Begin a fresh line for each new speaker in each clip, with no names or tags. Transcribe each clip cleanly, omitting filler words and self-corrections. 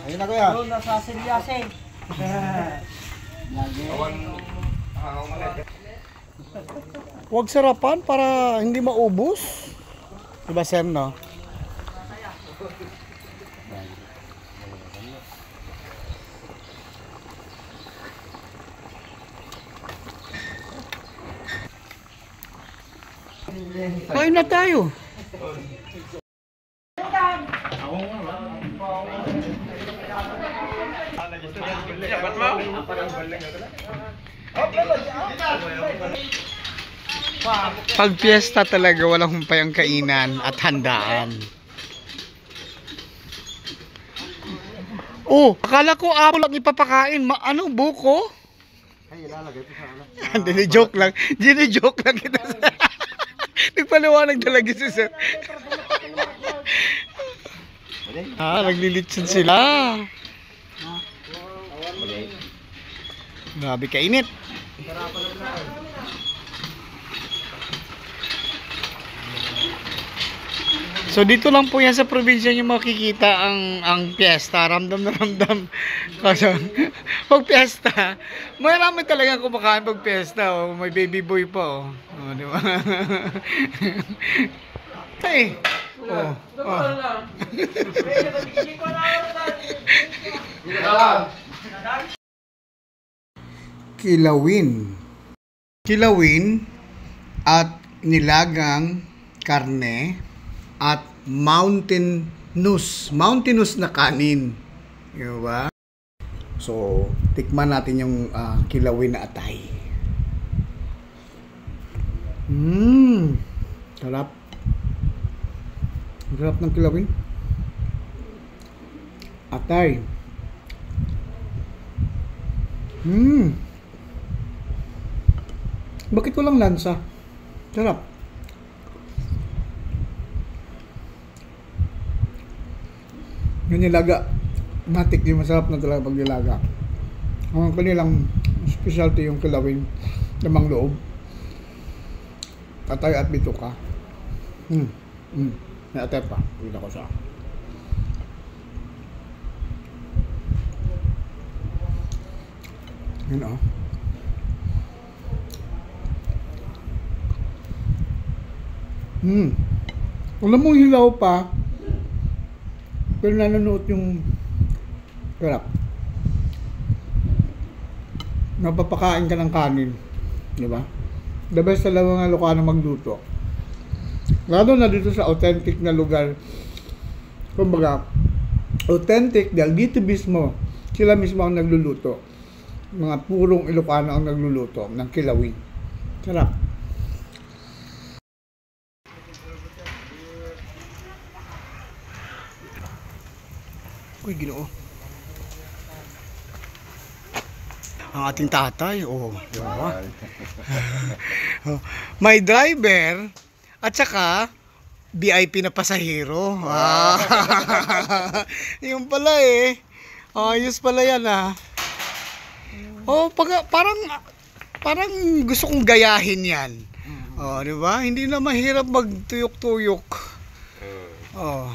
Ayun na kuya.
Doon nasa silyasin.
Huwag sarapan para hindi maubos. Diba sir, no? Kain na tayo. Pag piyesta talaga walang humpay ang kainan at handaan. Oh, akala ko apple lang ipapakain. Ano, buko? Ay, ilalagay po sa ano. Hindi, joke lang. Joke lang kita. Nagpaliwanag talaga si sir. Naglilitsin sila. Grabe kainit. So dito lang po yan sa probinsya nyo makikita ang piyesta. Ramdam na ramdam. Kasi pag piyesta, marami talaga kumakain pag piyesta. Oh. May baby boy pa. Oh, di ba? Hey. Oh. Oh. Kilawin. Kilawin at nilagang karne at mountainous na kanin. Diba? So, tikman natin yung kilawin na atay. Sarap. Sarap ng kilawin. Atay. Bakit walang lansa? Sarap. Yung nilaga, matik yung masarap na talaga pag nilaga. Ang kanilang specialty yung kilawin, lamang loob, atay at bituka. May atay pa, kita ko siya. Yun o. Alam mo hilaw pa, pero nanonood yung sarap. Napapakain ka ng kanin, di ba? The best talaga nga Ilocano magluto. Lalo na dito sa authentic na lugar. Kumbaga, authentic dahil dito mismo, sila mismo ang nagluluto. Mga purong Ilocano ang nagluluto ng kilawin. Sarap. Uy, Ginoo. Ang ating tatay, oh, di ba? May driver at saka VIP na pasahero. Yung pala eh. Ayos pala yan ah. Oh, parang gusto kong gayahin yan. Oh, di ba? Hindi na mahirap magtuyok-tuyok. Oh.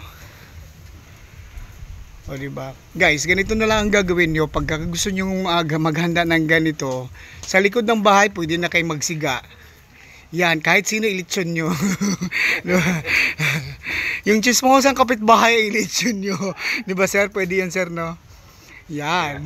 O diba? Guys, ganito na lang ang gagawin nyo pag gusto nyo maghanda ng ganito. Sa likod ng bahay, pwede na kayo magsiga. Yan, kahit sino ilitsyon nyo. Diba? Yung chismosang kapitbahay, ilitsyon nyo. Diba sir? Pwede yan sir, no? Yan.